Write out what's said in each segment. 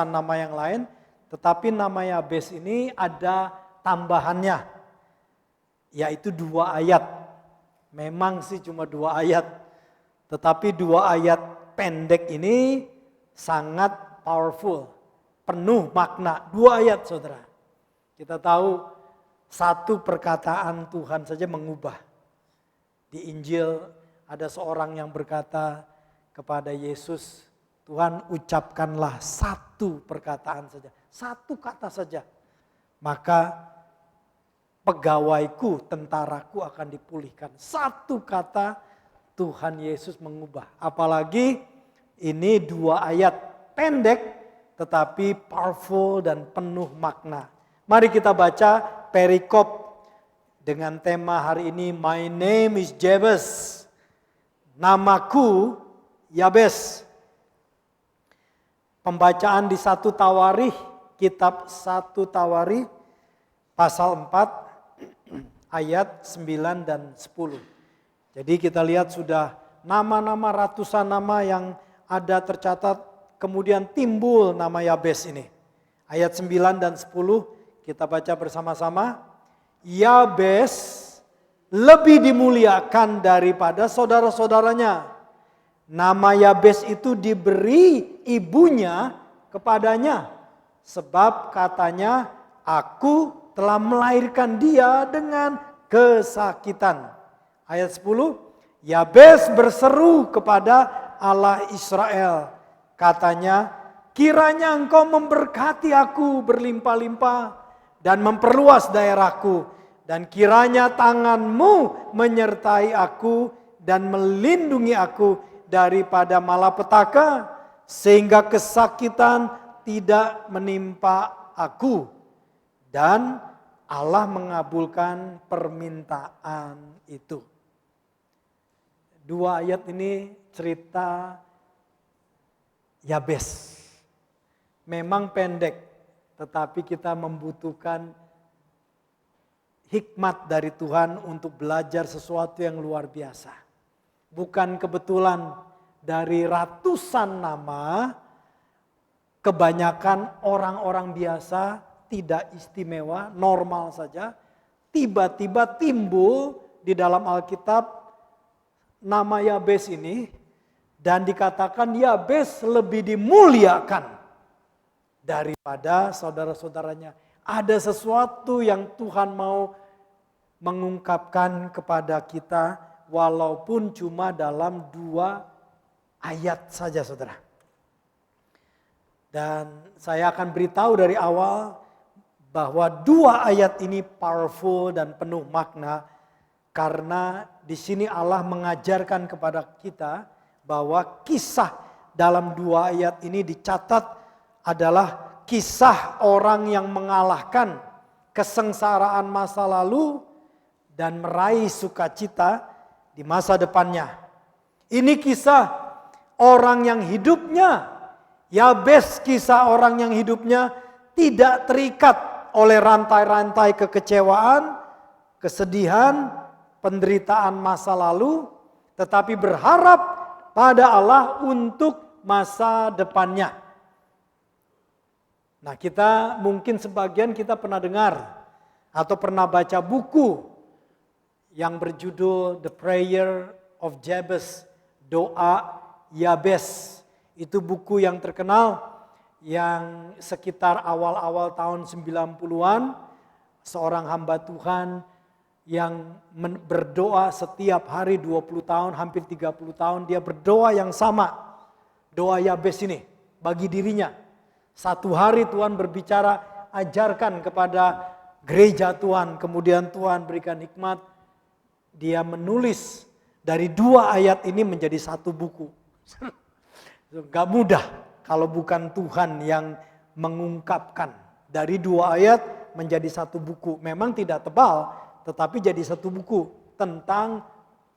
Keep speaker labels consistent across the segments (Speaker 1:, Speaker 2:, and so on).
Speaker 1: nama yang lain, tetapi nama Yabes ini ada tambahannya, yaitu 2 ayat. Memang sih cuma 2 ayat, tetapi 2 ayat pendek ini sangat powerful, penuh makna. 2 ayat, saudara. Kita tahu satu perkataan Tuhan saja mengubah. Di Injil ada seorang yang berkata kepada Yesus, Tuhan ucapkanlah satu perkataan saja, satu kata saja. Maka pegawaiku, tentaraku akan dipulihkan. Satu kata Tuhan Yesus mengubah. Apalagi ini 2 ayat pendek tetapi powerful dan penuh makna. Mari kita baca perikop dengan tema hari ini, My name is Jabez. Namaku Yabes. Pembacaan di 1 Tawarikh, kitab 1 Tawarikh pasal 4 ayat 9 dan 10. Jadi kita lihat sudah nama-nama, ratusan nama yang ada tercatat, kemudian timbul nama Yabes ini. Ayat 9 dan 10 kita baca bersama-sama. Yabes lebih dimuliakan daripada saudara-saudaranya. Nama Yabes itu diberi ibunya kepadanya, sebab katanya, aku telah melahirkan dia dengan kesakitan. Ayat 10, Yabes berseru kepada Allah Israel. Katanya, kiranya engkau memberkati aku berlimpah-limpah dan memperluas daerahku. Dan kiranya tanganmu menyertai aku dan melindungi aku daripada malapetaka, sehingga kesakitan tidak menimpa aku. Dan Allah mengabulkan permintaan itu. 2 ayat ini cerita Yabes. Memang pendek, tetapi kita membutuhkan hikmat dari Tuhan untuk belajar sesuatu yang luar biasa. Bukan kebetulan dari ratusan nama, kebanyakan orang-orang biasa, tidak istimewa, normal saja, tiba-tiba timbul di dalam Alkitab nama Yabes ini, dan dikatakan Yabes lebih dimuliakan daripada saudara-saudaranya. Ada sesuatu yang Tuhan mau mengungkapkan kepada kita, walaupun cuma dalam 2 ayat saja, saudara. Dan saya akan beritahu dari awal bahwa 2 ayat ini powerful dan penuh makna, karena di sini Allah mengajarkan kepada kita bahwa kisah dalam 2 ayat ini dicatat adalah kisah orang yang mengalahkan kesengsaraan masa lalu dan meraih sukacita di masa depannya. Ini kisah orang yang hidupnya, Yabes, kisah orang yang hidupnya tidak terikat oleh rantai-rantai kekecewaan, kesedihan, penderitaan masa lalu, tetapi berharap pada Allah untuk masa depannya. Nah, kita mungkin sebagian kita pernah dengar atau pernah baca buku yang berjudul The Prayer of Jabez, doa Yabes. Itu buku yang terkenal yang sekitar awal-awal tahun 90-an, seorang hamba Tuhan yang berdoa setiap hari 20 tahun, hampir 30 tahun dia berdoa yang sama. Doa Yabes ini bagi dirinya. Satu hari Tuhan berbicara, ajarkan kepada gereja Tuhan, kemudian Tuhan berikan hikmat. Dia menulis dari 2 ayat ini menjadi 1 buku. Gak mudah kalau bukan Tuhan yang mengungkapkan. Dari 2 ayat menjadi 1 buku. Memang tidak tebal, tetapi jadi 1 buku tentang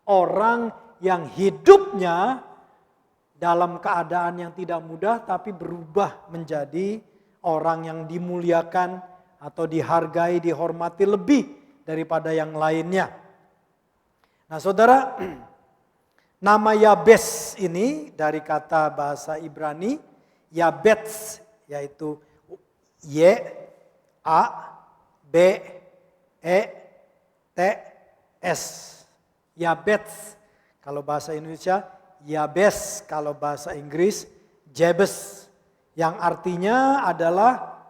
Speaker 1: orang yang hidupnya dalam keadaan yang tidak mudah, tapi berubah menjadi orang yang dimuliakan atau dihargai, dihormati lebih daripada yang lainnya. Nah, saudara, nama Yabes ini dari kata bahasa Ibrani, Yabets yaitu Y, A, B, E, T, S. Yabets kalau bahasa Indonesia, Yabes kalau bahasa Inggris, Jabez. Yang artinya adalah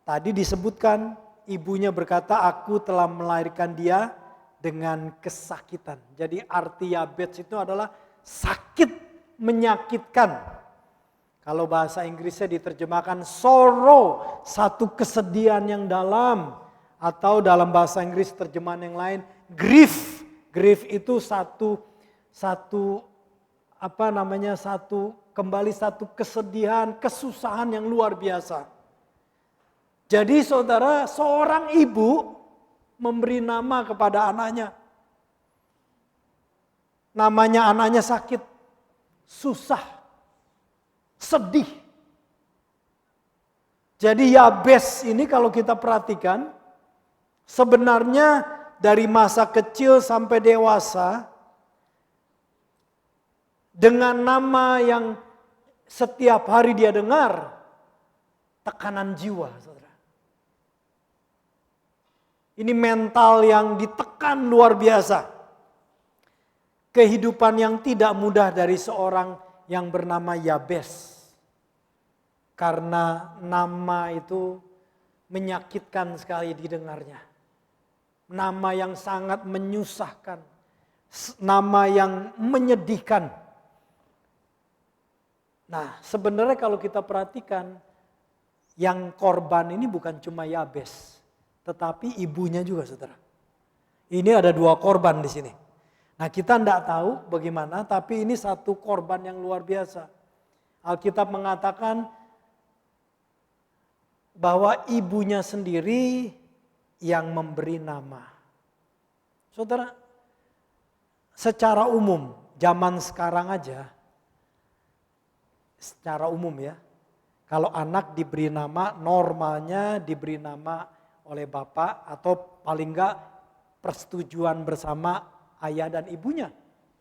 Speaker 1: tadi disebutkan ibunya berkata, aku telah melahirkan dia dengan kesakitan. Jadi arti Yabez itu adalah sakit, menyakitkan. Kalau bahasa Inggrisnya diterjemahkan sorrow, satu kesedihan yang dalam. Atau dalam bahasa Inggris terjemahan yang lain, grief. Grief itu satu kesedihan, kesusahan yang luar biasa. Jadi saudara, seorang ibu memberi nama kepada anaknya. Namanya anaknya sakit, susah, sedih. Jadi Yabes ini kalau kita perhatikan, sebenarnya dari masa kecil sampai dewasa, dengan nama yang setiap hari dia dengar, tekanan jiwa, saudara. Ini mental yang ditekan luar biasa. Kehidupan yang tidak mudah dari seorang yang bernama Yabes. Karena nama itu menyakitkan sekali didengarnya. Nama yang sangat menyusahkan. Nama yang menyedihkan. Nah, sebenarnya kalau kita perhatikan, yang korban ini bukan cuma Yabes, tetapi ibunya juga, saudara. Ini ada 2 korban di sini. Nah, kita tidak tahu bagaimana, tapi ini satu korban yang luar biasa. Alkitab mengatakan bahwa ibunya sendiri yang memberi nama. Saudara, secara umum, zaman sekarang aja, secara umum ya, kalau anak diberi nama, normalnya diberi nama oleh bapak atau paling enggak persetujuan bersama ayah dan ibunya.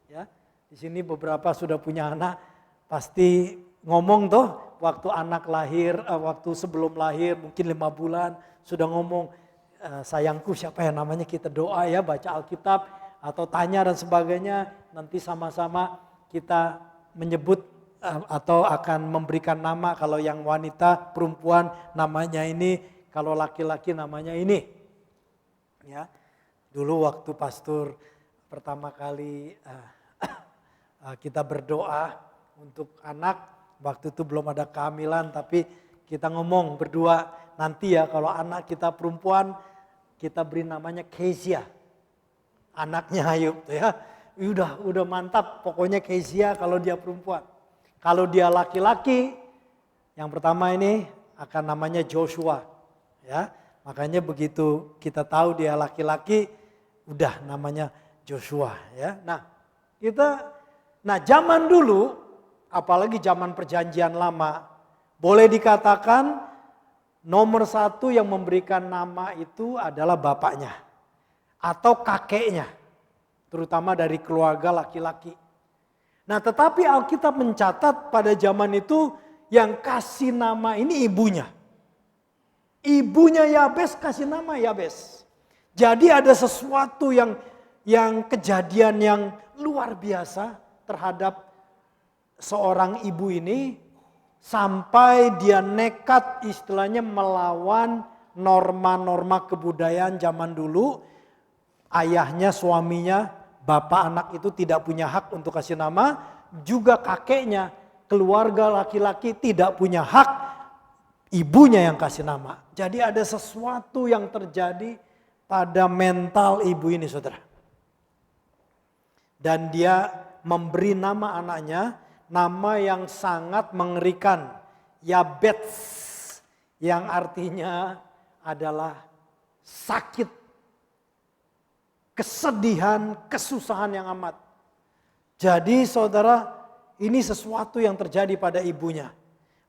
Speaker 1: Ya, di sini beberapa sudah punya anak, pasti ngomong tuh waktu anak lahir, waktu sebelum lahir mungkin 5 bulan sudah ngomong, sayangku siapa ya namanya, kita doa ya, baca Alkitab atau tanya dan sebagainya, nanti sama-sama kita menyebut atau akan memberikan nama, kalau yang wanita, perempuan namanya ini, kalau laki-laki namanya ini. Ya, dulu waktu pastor pertama kali kita berdoa untuk anak, waktu itu belum ada kehamilan, tapi kita ngomong berdua, nanti ya kalau anak kita perempuan, kita beri namanya Kezia. Anaknya Ayub ya. Udah mantap, pokoknya Kezia kalau dia perempuan. Kalau dia laki-laki, yang pertama ini akan namanya Joshua. Ya, makanya begitu kita tahu dia laki-laki, udah namanya Joshua ya. Nah, zaman dulu, apalagi zaman perjanjian lama, boleh dikatakan nomor 1 yang memberikan nama itu adalah bapaknya atau kakeknya, terutama dari keluarga laki-laki. Nah, tetapi Alkitab mencatat pada zaman itu yang kasih nama ini ibunya. Ibunya Yabes kasih nama Yabes. Jadi ada sesuatu yang kejadian yang luar biasa terhadap seorang ibu ini, sampai dia nekat istilahnya melawan norma-norma kebudayaan zaman dulu. Ayahnya, suaminya, bapak anak itu tidak punya hak untuk kasih nama. Juga kakeknya, keluarga laki-laki tidak punya hak, ibunya yang kasih nama. Jadi ada sesuatu yang terjadi pada mental ibu ini, saudara. Dan dia memberi nama anaknya, nama yang sangat mengerikan, Yabets, yang artinya adalah sakit, kesedihan, kesusahan yang amat. Jadi saudara, ini sesuatu yang terjadi pada ibunya.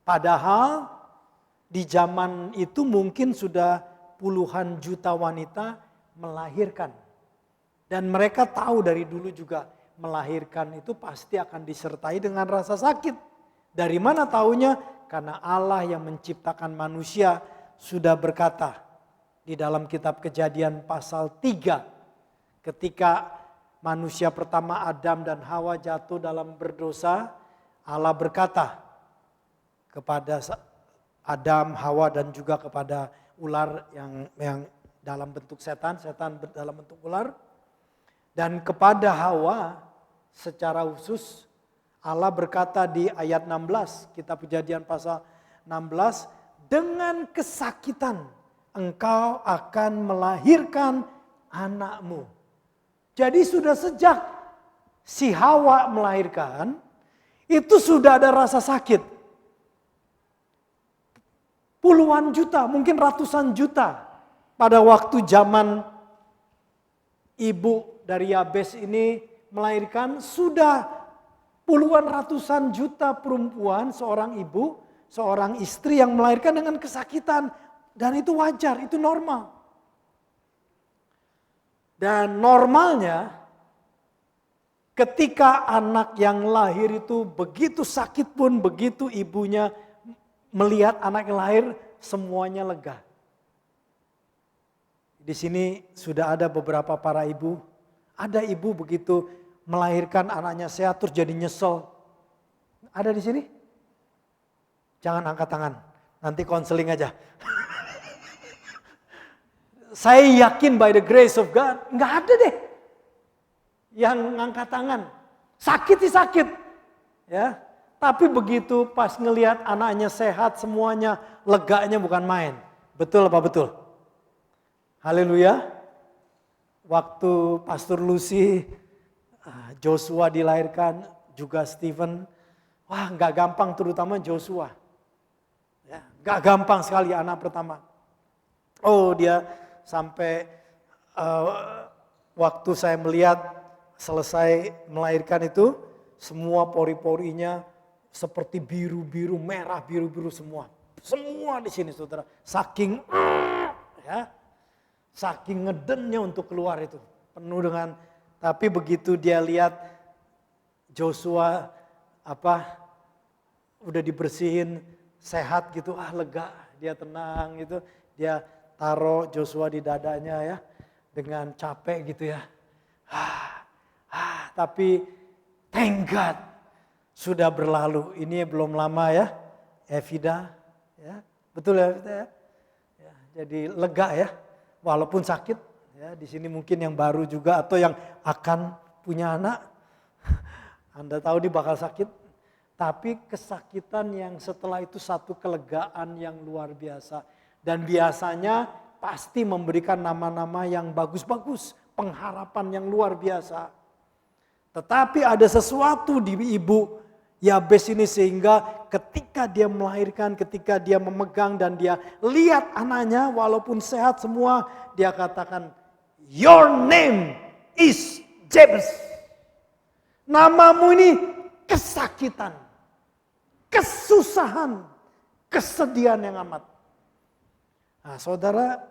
Speaker 1: Padahal di zaman itu mungkin sudah puluhan juta wanita melahirkan. Dan mereka tahu dari dulu juga, melahirkan itu pasti akan disertai dengan rasa sakit. Dari mana taunya? karena Allah yang menciptakan manusia sudah berkata di dalam kitab Kejadian pasal 3 ketika manusia pertama Adam dan Hawa jatuh dalam berdosa, Allah berkata kepada Adam, Hawa dan juga kepada ular yang dalam bentuk setan dalam bentuk ular. Dan kepada Hawa secara khusus Allah berkata di ayat 16, kitab Kejadian pasal 16, dengan kesakitan engkau akan melahirkan anakmu. Jadi sudah sejak si Hawa melahirkan, itu sudah ada rasa sakit. Puluhan juta, mungkin ratusan juta. Pada waktu zaman ibu dari Yabes ini melahirkan, sudah puluhan ratusan juta perempuan, seorang ibu, seorang istri yang melahirkan dengan kesakitan. Dan itu wajar, itu normal. Dan normalnya ketika anak yang lahir itu begitu sakit pun, begitu ibunya melihat anak yang lahir, semuanya lega. Di sini sudah ada beberapa para ibu. Ada ibu begitu melahirkan anaknya sehat terus jadi nyesel. Ada di sini? Jangan angkat tangan, nanti konseling aja. Saya yakin by the grace of God, nggak ada deh yang ngangkat tangan. Sakit sih sakit, ya. Tapi begitu pas ngelihat anaknya sehat semuanya, leganya bukan main. Betul apa betul? Haleluya. Waktu Pastor Lucy, Joshua dilahirkan, juga Stephen, wah nggak gampang terutama Joshua. Ya, nggak gampang sekali anak pertama. Oh dia sampai waktu saya melihat selesai melahirkan itu, semua pori-porinya seperti biru-biru, merah, biru-biru semua. Semua di sini saudara, saking ngedennya untuk keluar itu. Penuh dengan, tapi begitu dia lihat Joshua udah dibersihin, sehat gitu, lega, dia tenang gitu. Dia taruh Joshua di dadanya ya, dengan capek gitu ya. Tapi thank God sudah berlalu. Ini belum lama ya, Evida, ya betul ya, Evida ya. Jadi lega ya, walaupun sakit. Ya di sini mungkin yang baru juga atau yang akan punya anak, Anda tahu dia bakal sakit. Tapi kesakitan yang setelah itu satu kelegaan yang luar biasa. Dan biasanya pasti memberikan nama-nama yang bagus-bagus, pengharapan yang luar biasa. Tetapi ada sesuatu di ibu Yabes ini sehingga ketika dia melahirkan, ketika dia memegang dan dia lihat anaknya walaupun sehat semua, dia katakan, "Your name is Jabez." Namamu ini kesakitan, kesusahan, kesedihan yang amat. Nah, saudara,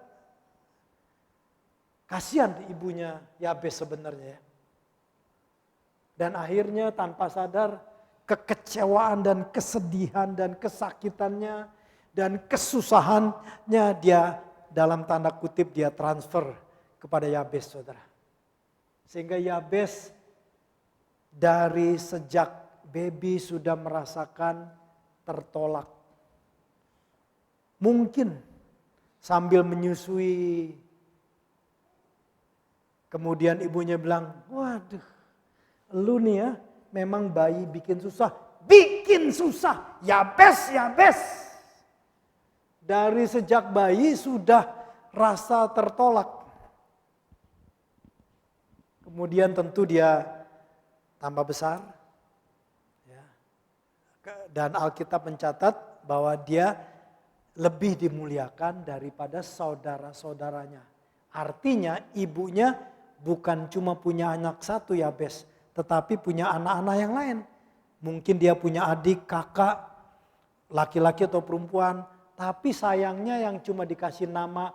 Speaker 1: kasihan ibunya Yabes sebenarnya ya. Dan akhirnya tanpa sadar kekecewaan dan kesedihan dan kesakitannya dan kesusahannya dia dalam tanda kutip dia transfer kepada Yabes saudara. Sehingga Yabes dari sejak baby sudah merasakan tertolak. Mungkin sambil menyusui, kemudian ibunya bilang, waduh, lu nih ya memang bayi bikin susah. Bikin susah, Yabes, Yabes. Dari sejak bayi sudah rasa tertolak. Kemudian tentu dia tambah besar. Dan Alkitab mencatat bahwa dia lebih dimuliakan daripada saudara-saudaranya. Artinya ibunya bukan cuma punya anak satu Yabes, tetapi punya anak-anak yang lain. Mungkin dia punya adik, kakak, laki-laki atau perempuan. Tapi sayangnya yang cuma dikasih nama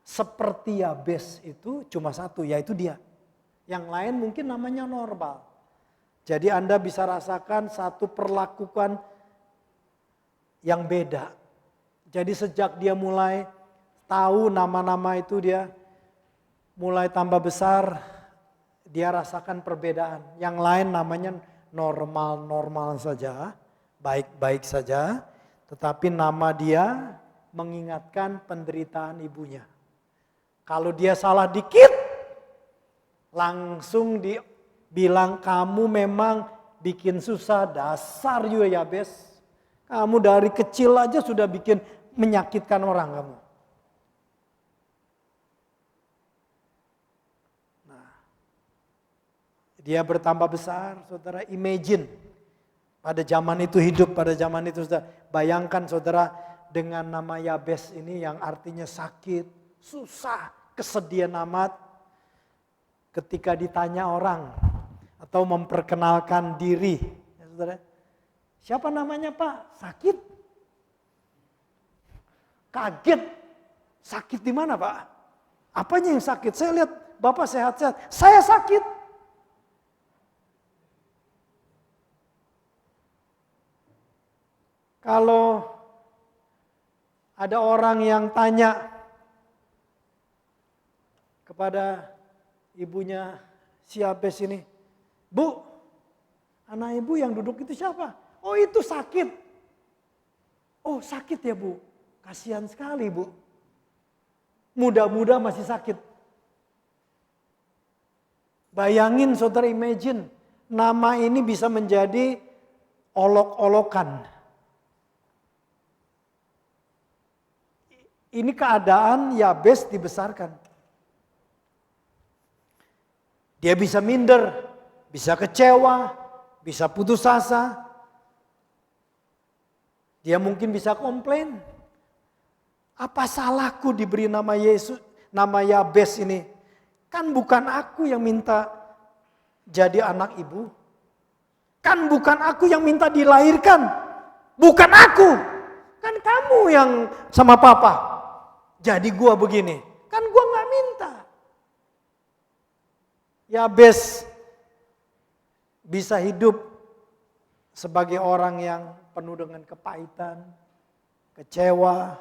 Speaker 1: seperti Yabes itu cuma satu, yaitu dia. Yang lain mungkin namanya normal. Jadi Anda bisa rasakan satu perlakuan yang beda. Jadi sejak dia mulai tahu nama-nama itu, dia mulai tambah besar, dia rasakan perbedaan. Yang lain namanya normal-normal saja, baik-baik saja. Tetapi nama dia mengingatkan penderitaan ibunya. Kalau dia salah dikit, langsung dibilang, kamu memang bikin susah, dasar juga Yabes. Kamu dari kecil aja sudah bikin menyakitkan orang kamu. Nah, dia bertambah besar, saudara, imagine. Pada zaman itu hidup, pada zaman itu saudara. Bayangkan saudara dengan nama Yabes ini yang artinya sakit, susah, kesedihan amat. Ketika ditanya orang atau memperkenalkan diri, ya saudara, siapa namanya Pak? Sakit. Kaget. Sakit di mana Pak? Apanya yang sakit? Saya lihat Bapak sehat-sehat. Saya sakit. Kalau ada orang yang tanya kepada ibunya si Yabes ini, Bu, anak ibu yang duduk itu siapa? Oh itu sakit. Oh sakit ya Bu, kasihan sekali Bu. Muda-muda masih sakit. Bayangin saudara, imagine, nama ini bisa menjadi olok-olokan. Ini keadaan Yabes dibesarkan. Dia bisa minder, bisa kecewa, bisa putus asa. Dia mungkin bisa komplain. Apa salahku diberi nama Yesus, nama Yabes ini? Kan bukan aku yang minta jadi anak ibu. Kan bukan aku yang minta dilahirkan. Bukan aku. Kan kamu yang sama papa. Jadi gua begini. Kan gua gak minta. Yabes bisa hidup sebagai orang yang penuh dengan kepahitan, kecewa,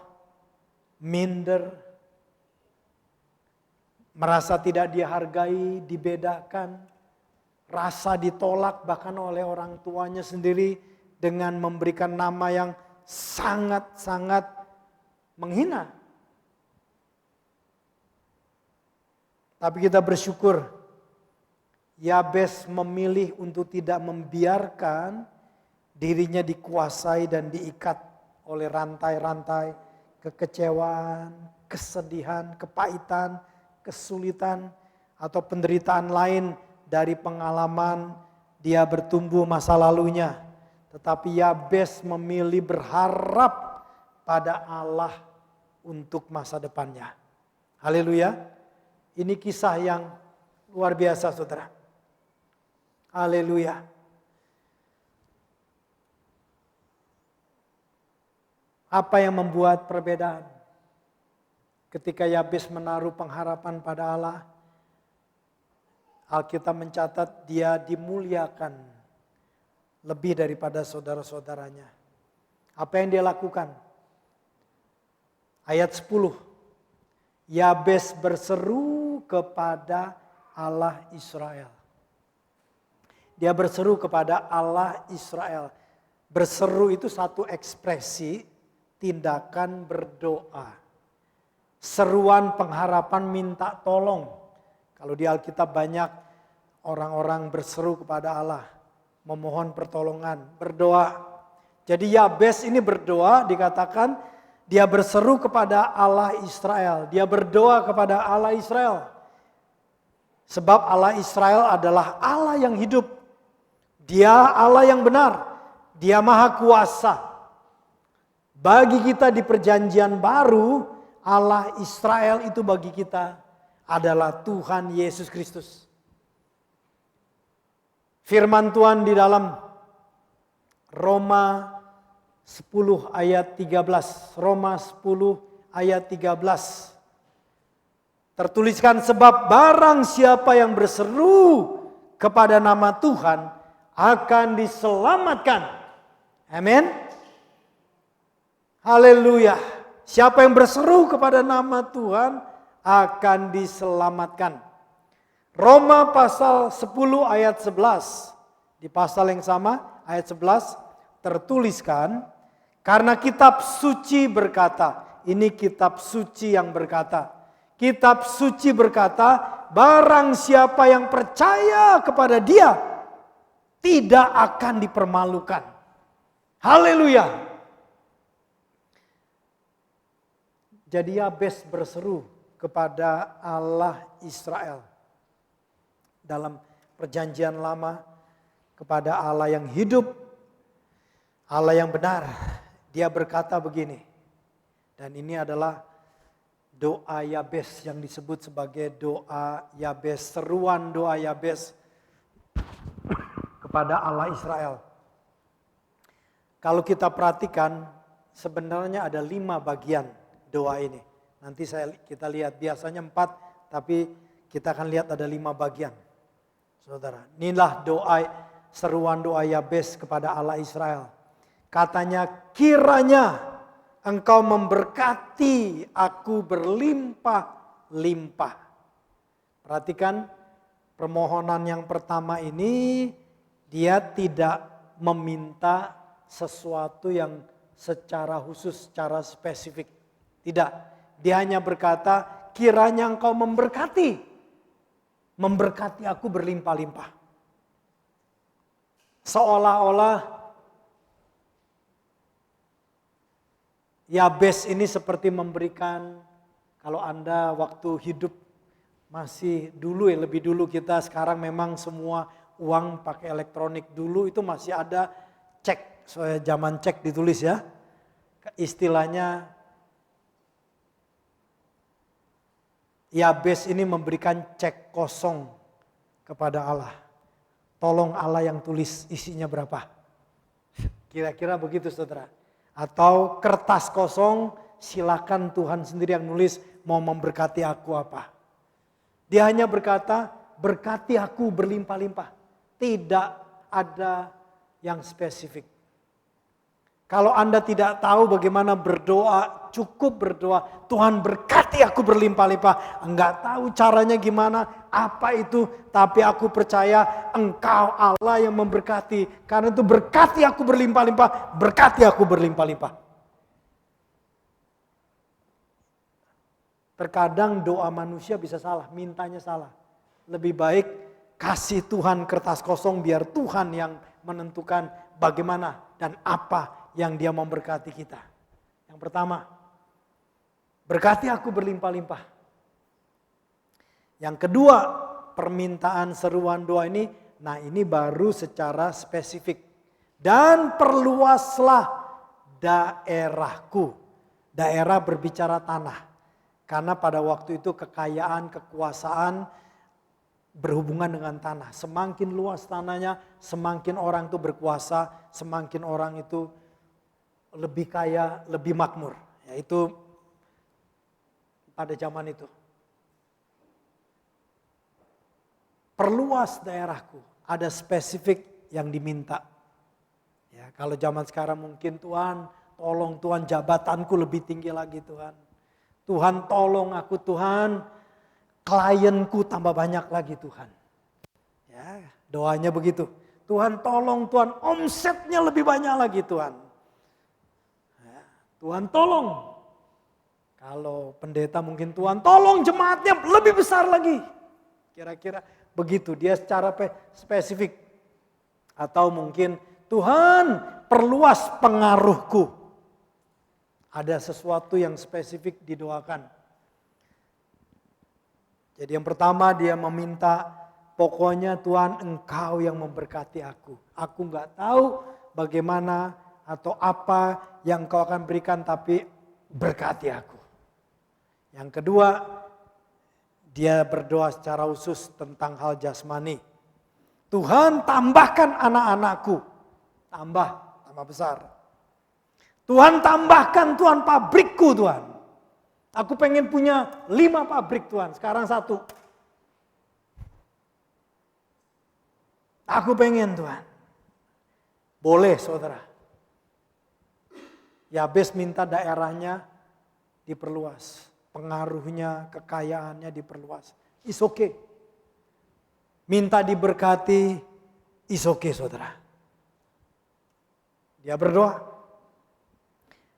Speaker 1: minder, merasa tidak dihargai, dibedakan, rasa ditolak bahkan oleh orang tuanya sendiri dengan memberikan nama yang sangat-sangat menghina. Tapi kita bersyukur Yabes memilih untuk tidak membiarkan dirinya dikuasai dan diikat oleh rantai-rantai kekecewaan, kesedihan, kepahitan, kesulitan, atau penderitaan lain dari pengalaman dia bertumbuh masa lalunya. Tetapi Yabes memilih berharap pada Allah untuk masa depannya. Haleluya. Ini kisah yang luar biasa saudara. Haleluya. Apa yang membuat perbedaan? Ketika Yabes menaruh pengharapan pada Allah, Alkitab mencatat dia dimuliakan lebih daripada saudara-saudaranya. Apa yang dia lakukan? Ayat 10. Yabes berseru kepada Allah Israel. Dia berseru kepada Allah Israel. Berseru itu satu ekspresi tindakan berdoa. Seruan pengharapan minta tolong. Kalau di Alkitab banyak orang-orang berseru kepada Allah. Memohon pertolongan, berdoa. Jadi Yabes ini berdoa, dikatakan dia berseru kepada Allah Israel. Dia berdoa kepada Allah Israel. Sebab Allah Israel adalah Allah yang hidup. Dia Allah yang benar. Dia maha kuasa. Bagi kita di perjanjian baru, Allah Israel itu bagi kita adalah Tuhan Yesus Kristus. Firman Tuhan di dalam Roma 10 ayat 13. Roma 10 ayat 13. Tertuliskan, sebab barang siapa yang berseru kepada nama Tuhan akan diselamatkan. Amin. Haleluya. Siapa yang berseru kepada nama Tuhan akan diselamatkan. Roma pasal 10 ayat 11. Di pasal yang sama ayat 11 tertuliskan, karena kitab suci berkata, ini kitab suci yang berkata. Kitab suci berkata, barang siapa yang percaya kepada Dia tidak akan dipermalukan. Haleluya. Jadi Yabes berseru kepada Allah Israel dalam perjanjian lama, kepada Allah yang hidup, Allah yang benar. Dia berkata begini, dan ini adalah doa Yabes yang disebut sebagai doa Yabes, seruan doa Yabes kepada Allah Israel. Kalau kita perhatikan, sebenarnya ada 5 bagian doa ini. Nanti kita lihat, biasanya 4, tapi kita akan lihat ada 5 bagian. Saudara, inilah doa, seruan doa Yabes kepada Allah Israel. Katanya, kiranya Engkau memberkati aku berlimpah-limpah. Perhatikan permohonan yang pertama ini, dia tidak meminta sesuatu yang secara khusus, secara spesifik. Tidak, dia hanya berkata, kiranya Engkau memberkati aku berlimpah-limpah. Seolah-olah Yabes ini seperti memberikan, kalau Anda waktu hidup masih dulu ya, lebih dulu kita, sekarang memang semua uang pakai elektronik, dulu itu masih ada cek, soalnya zaman cek ditulis ya. Istilahnya Yabes ini memberikan cek kosong kepada Allah. Tolong Allah yang tulis isinya berapa. Kira-kira begitu saudara. Atau kertas kosong, silakan Tuhan sendiri yang nulis mau memberkati aku apa. Dia hanya berkata, berkati aku berlimpah-limpah. Tidak ada yang spesifik. Kalau Anda tidak tahu bagaimana berdoa, cukup berdoa, Tuhan berkati aku berlimpah-limpah. Enggak tahu caranya gimana, apa itu, tapi aku percaya Engkau Allah yang memberkati. Karena itu berkati aku berlimpah-limpah, berkati aku berlimpah-limpah. Terkadang doa manusia bisa salah, mintanya salah. Lebih baik kasih Tuhan kertas kosong biar Tuhan yang menentukan bagaimana dan apa yang Dia memberkati kita. Yang pertama, berkati aku berlimpah-limpah. Yang kedua, permintaan seruan doa ini, nah ini baru secara spesifik. Dan perluaslah daerahku. Daerah berbicara tanah. Karena pada waktu itu kekayaan, kekuasaan berhubungan dengan tanah. Semakin luas tanahnya, semakin orang itu berkuasa, semakin orang itu lebih kaya, lebih makmur. Yaitu pada zaman itu. Perluas daerahku, ada spesifik yang diminta. Ya, kalau zaman sekarang mungkin Tuhan, tolong Tuhan jabatanku lebih tinggi lagi Tuhan. Tuhan tolong aku Tuhan, klienku tambah banyak lagi Tuhan. Ya, doanya begitu. Tuhan tolong Tuhan, omsetnya lebih banyak lagi Tuhan. Tuhan tolong. Kalau pendeta mungkin Tuhan tolong jemaatnya lebih besar lagi. Kira-kira begitu dia secara spesifik. Atau mungkin Tuhan perluas pengaruhku. Ada sesuatu yang spesifik didoakan. Jadi yang pertama dia meminta, pokoknya Tuhan Engkau yang memberkati aku. Aku gak tahu bagaimana atau apa yang Kau akan berikan, tapi berkati aku. Yang kedua, dia berdoa secara khusus tentang hal jasmani. Tuhan tambahkan anak-anakku. Tambah besar. Tuhan tambahkan Tuhan pabrikku Tuhan. Aku pengen punya 5 pabrik Tuhan, sekarang 1. Aku pengen Tuhan. Boleh saudara. Yabes minta daerahnya diperluas, pengaruhnya, kekayaannya diperluas. It's okay. Minta diberkati, it's okay saudara. Dia berdoa.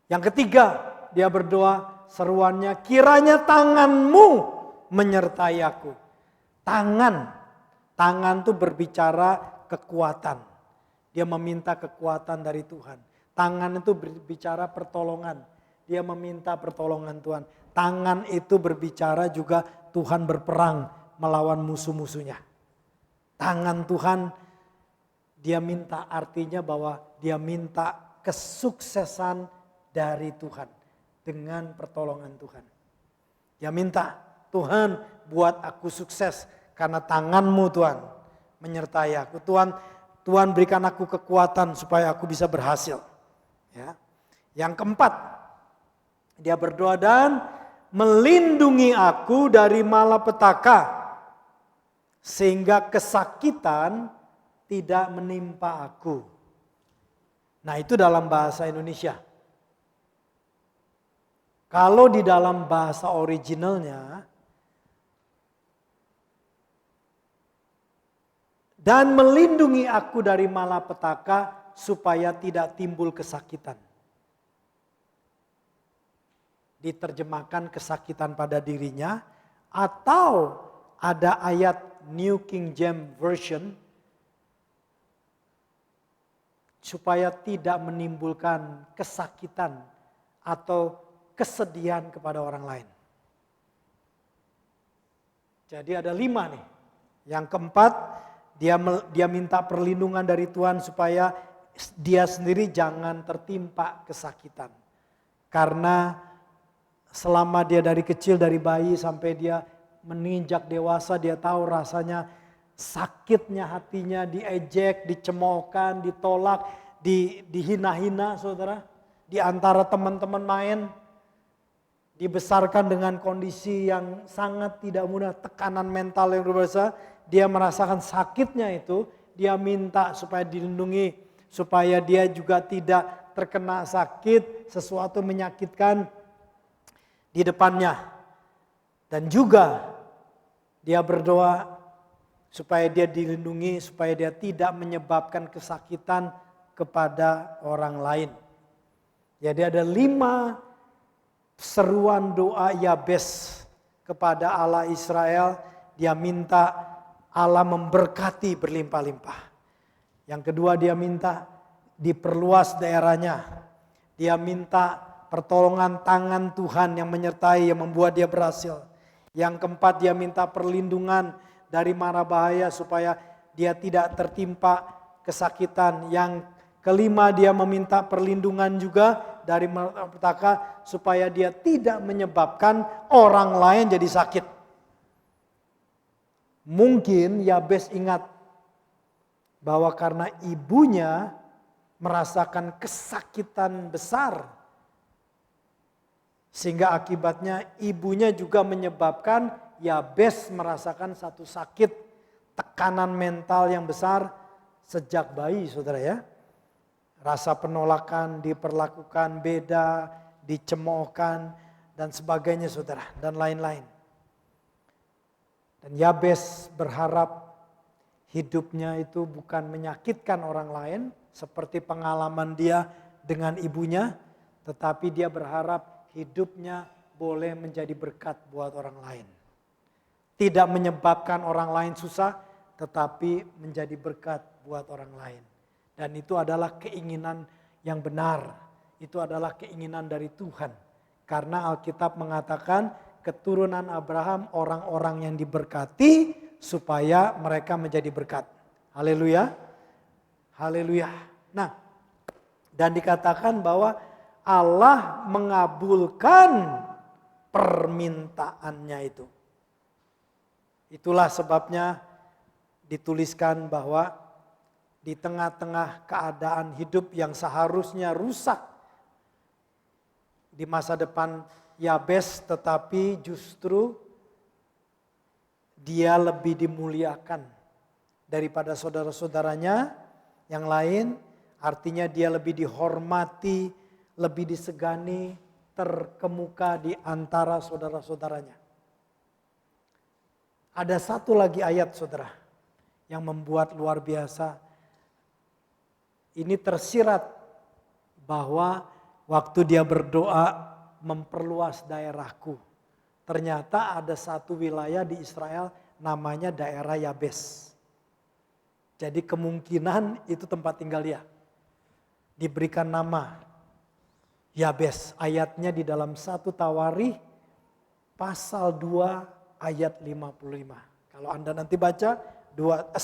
Speaker 1: Yang ketiga, dia berdoa seruannya, kiranya tanganmu menyertai aku. Tangan itu berbicara kekuatan. Dia meminta kekuatan dari Tuhan. Tangan itu berbicara pertolongan. Dia meminta pertolongan Tuhan. Tangan itu berbicara juga Tuhan berperang melawan musuh-musuhnya. Tangan Tuhan dia minta, artinya bahwa dia minta kesuksesan dari Tuhan dengan pertolongan Tuhan. Dia minta, Tuhan buat aku sukses karena tangan-Mu Tuhan menyertai aku. Tuhan berikan aku kekuatan supaya aku bisa berhasil. Ya. Yang keempat, dia berdoa dan melindungi aku dari malapetaka sehingga kesakitan tidak menimpa aku. Nah, itu dalam bahasa Indonesia. Kalau di dalam bahasa originalnya, dan melindungi aku dari malapetaka supaya tidak timbul kesakitan. Diterjemahkan kesakitan pada dirinya, atau ada ayat New King James Version supaya tidak menimbulkan kesakitan atau kesedihan kepada orang lain. Jadi ada 5 nih. Yang keempat, dia minta perlindungan dari Tuhan supaya dia sendiri jangan tertimpa kesakitan. Karena selama dia dari kecil, dari bayi sampai dia menginjak dewasa, dia tahu rasanya sakitnya hatinya, diejek, dicemoohkan, ditolak, dihina-hina saudara. Di antara teman-teman main, dibesarkan dengan kondisi yang sangat tidak mudah, tekanan mental yang luar biasa. Dia merasakan sakitnya itu, dia minta supaya dilindungi, supaya dia juga tidak terkena sakit, sesuatu menyakitkan di depannya. Dan juga dia berdoa supaya dia dilindungi, supaya dia tidak menyebabkan kesakitan kepada orang lain. Jadi ada 5 seruan doa Yabes kepada Allah Israel. Dia minta Allah memberkati berlimpah-limpah. Yang kedua dia minta diperluas daerahnya. Dia minta pertolongan tangan Tuhan yang menyertai, yang membuat dia berhasil. Yang keempat dia minta perlindungan dari mara bahaya supaya dia tidak tertimpa kesakitan. Yang kelima dia meminta perlindungan juga dari malapetaka supaya dia tidak menyebabkan orang lain jadi sakit. Mungkin Yabes ingat bahwa karena ibunya merasakan kesakitan besar, sehingga akibatnya ibunya juga menyebabkan Yabes merasakan satu sakit, tekanan mental yang besar sejak bayi saudara ya. Rasa penolakan, diperlakukan beda, dicemoohkan dan sebagainya saudara, dan lain-lain. Dan Yabes berharap hidupnya itu bukan menyakitkan orang lain seperti pengalaman dia dengan ibunya, tetapi dia berharap hidupnya boleh menjadi berkat buat orang lain. Tidak menyebabkan orang lain susah, tetapi menjadi berkat buat orang lain. Dan itu adalah keinginan yang benar. Itu adalah keinginan dari Tuhan. Karena Alkitab mengatakan keturunan Abraham orang-orang yang diberkati supaya mereka menjadi berkat. Haleluya. Haleluya. Nah, dan dikatakan bahwa Allah mengabulkan permintaannya itu. Itulah sebabnya dituliskan bahwa di tengah-tengah keadaan hidup yang seharusnya rusak di masa depan Yabes, tetapi justru dia lebih dimuliakan daripada saudara-saudaranya yang lain. Artinya dia lebih dihormati lebih disegani, terkemuka di antara saudara-saudaranya. Ada satu lagi ayat saudara yang membuat luar biasa. Ini tersirat bahwa waktu dia berdoa memperluas daerahku. Ternyata ada satu wilayah di Israel namanya daerah Yabes. Jadi kemungkinan itu tempat tinggal dia. Diberikan nama Yabes. Ayatnya di dalam 1 Tawarikh pasal 2 ayat 55. Kalau Anda nanti baca 1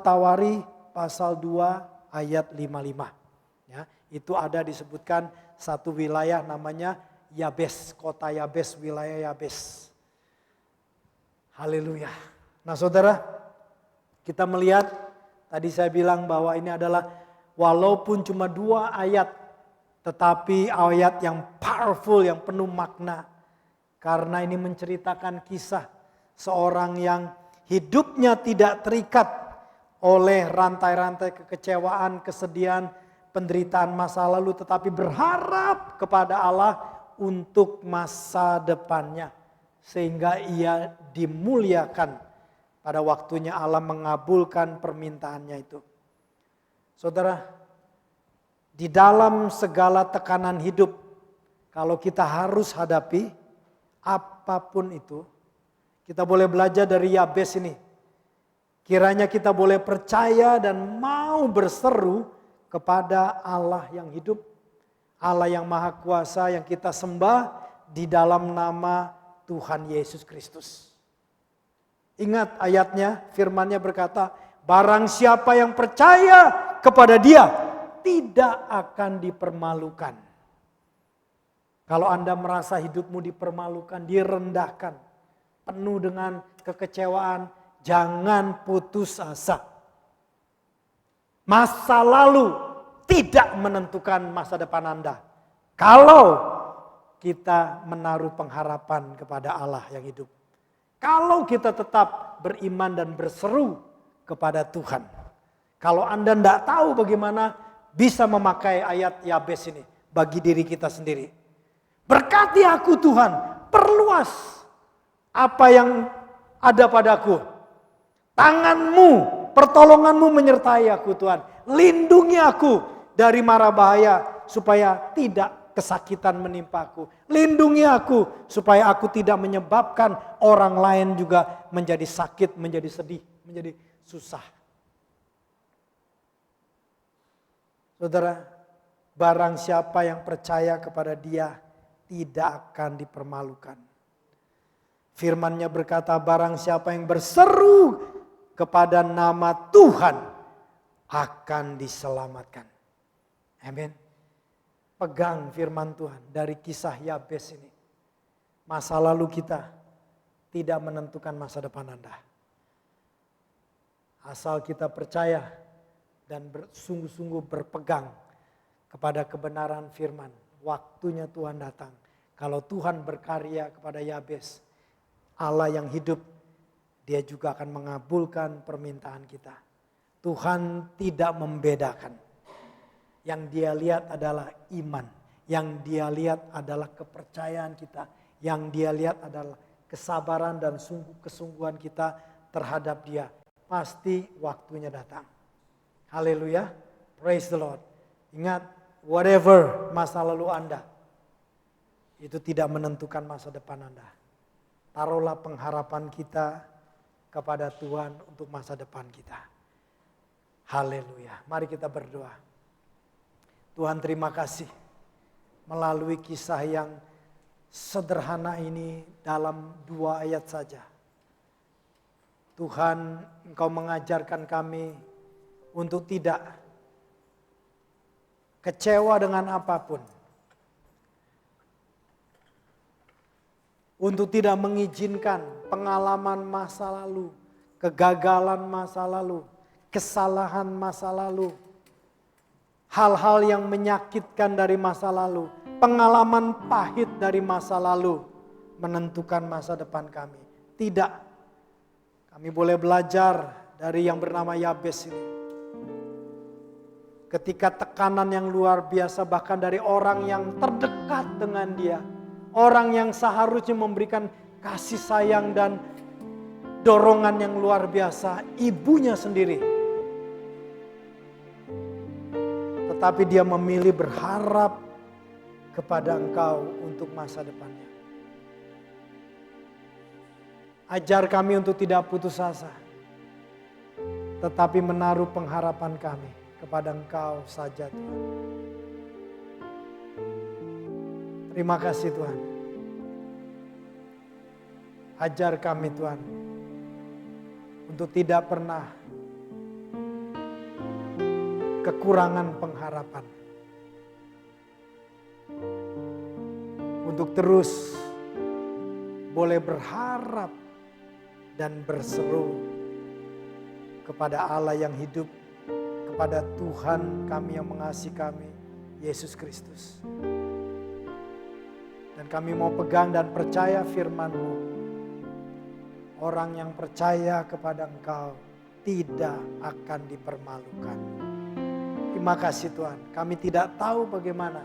Speaker 1: Tawarikh pasal 2 ayat 55. Ya, itu ada disebutkan satu wilayah namanya Yabes, kota Yabes, wilayah Yabes. Haleluya. Nah saudara, kita melihat tadi saya bilang bahwa ini adalah walaupun cuma 2 ayat, tetapi ayat yang powerful, yang penuh makna. Karena ini menceritakan kisah seorang yang hidupnya tidak terikat oleh rantai-rantai kekecewaan, kesedihan, penderitaan masa lalu, tetapi berharap kepada Allah untuk masa depannya. Sehingga ia dimuliakan pada waktunya Allah mengabulkan permintaannya itu. Saudara, di dalam segala tekanan hidup, kalau kita harus hadapi apapun itu, kita boleh belajar dari Yabes ini. Kiranya kita boleh percaya dan mau berseru kepada Allah yang hidup, Allah yang maha kuasa yang kita sembah di dalam nama Tuhan Yesus Kristus. Ingat ayatnya, firman-Nya berkata, barang siapa yang percaya kepada Dia tidak akan dipermalukan. Kalau Anda merasa hidupmu dipermalukan, direndahkan, penuh dengan kekecewaan, jangan putus asa. Masa lalu tidak menentukan masa depan Anda. Kalau kita menaruh pengharapan kepada Allah yang hidup. Kalau kita tetap beriman dan berseru kepada Tuhan. Kalau Anda tidak tahu bagaimana bisa memakai ayat Yabes ini bagi diri kita sendiri. Berkati aku Tuhan, perluas apa yang ada padaku. Tangan-Mu, pertolongan-Mu menyertai aku Tuhan. Lindungi aku dari mara bahaya supaya tidak kesakitan menimpaku. Lindungi aku supaya aku tidak menyebabkan orang lain juga menjadi sakit, menjadi sedih, menjadi susah. Saudara, barang siapa yang percaya kepada Dia tidak akan dipermalukan. Firman-Nya berkata, barang siapa yang berseru kepada nama Tuhan akan diselamatkan. Amin. Pegang firman Tuhan dari kisah Yabes ini. Masa lalu kita tidak menentukan masa depan Anda. Asal kita percaya dan bersungguh-sungguh berpegang kepada kebenaran firman. Waktunya Tuhan datang. Kalau Tuhan berkarya kepada Yabes, Allah yang hidup, Dia juga akan mengabulkan permintaan kita. Tuhan tidak membedakan. Yang Dia lihat adalah iman. Yang Dia lihat adalah kepercayaan kita. Yang Dia lihat adalah kesabaran dan kesungguhan kita terhadap Dia. Pasti waktunya datang. Haleluya. Praise the Lord. Ingat, whatever masa lalu Anda, itu tidak menentukan masa depan Anda. Taruhlah pengharapan kita kepada Tuhan untuk masa depan kita. Haleluya. Mari kita berdoa. Tuhan, terima kasih melalui kisah yang sederhana ini dalam 2 ayat saja. Tuhan, Engkau mengajarkan kami untuk tidak kecewa dengan apapun. Untuk tidak mengizinkan pengalaman masa lalu, kegagalan masa lalu, kesalahan masa lalu, hal-hal yang menyakitkan dari masa lalu, pengalaman pahit dari masa lalu menentukan masa depan kami. Tidak. Kami boleh belajar dari yang bernama Yabes ini. ketika tekanan yang luar biasa bahkan dari orang yang terdekat dengan dia, orang yang seharusnya memberikan kasih sayang dan dorongan yang luar biasa, ibunya sendiri. Tetapi dia memilih berharap kepada Engkau untuk masa depannya. Ajar kami untuk tidak putus asa, tetapi menaruh pengharapan kami kepada Engkau saja, Tuhan. Terima kasih, Tuhan. Ajar kami, Tuhan, untuk tidak pernah kekurangan pengharapan. Untuk terus boleh berharap dan berseru kepada Allah yang hidup, kepada Tuhan kami yang mengasihi kami, Yesus Kristus. Dan kami mau pegang dan percaya firman-Mu. Orang yang percaya kepada Engkau tidak akan dipermalukan. Terima kasih Tuhan, kami tidak tahu bagaimana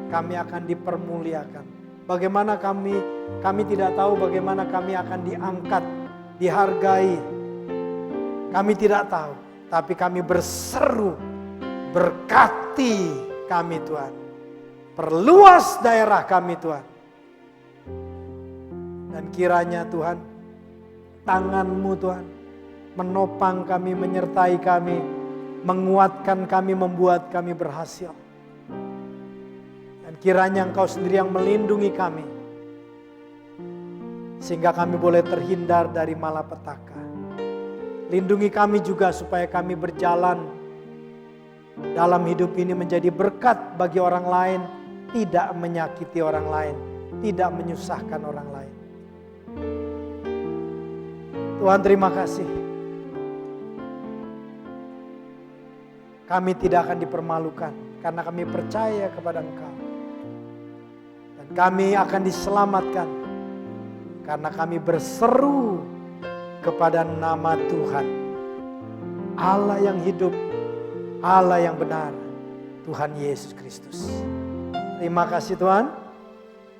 Speaker 1: kami akan dipermuliakan. Bagaimana kami tidak tahu bagaimana kami akan diangkat, dihargai. Kami tidak tahu, tapi kami berseru, berkati kami Tuhan. Perluas daerah kami Tuhan. Dan kiranya Tuhan, tangan-Mu Tuhan, menopang kami, menyertai kami, menguatkan kami, membuat kami berhasil. Dan kiranya Engkau sendiri yang melindungi kami, sehingga kami boleh terhindar dari malapetaka. Lindungi kami juga supaya kami berjalan dalam hidup ini menjadi berkat bagi orang lain, tidak menyakiti orang lain, tidak menyusahkan orang lain. Tuhan, terima kasih. Kami tidak akan dipermalukan karena kami percaya kepada Engkau. Dan kami akan diselamatkan karena kami berseru kepada nama Tuhan, Allah yang hidup, Allah yang benar, Tuhan Yesus Kristus. Terima kasih Tuhan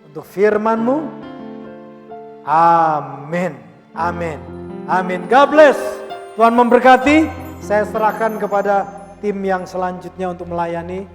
Speaker 1: untuk firman-Mu. Amin. Amin. Amin. God bless. Tuhan memberkati. Saya serahkan kepada tim yang selanjutnya untuk melayani.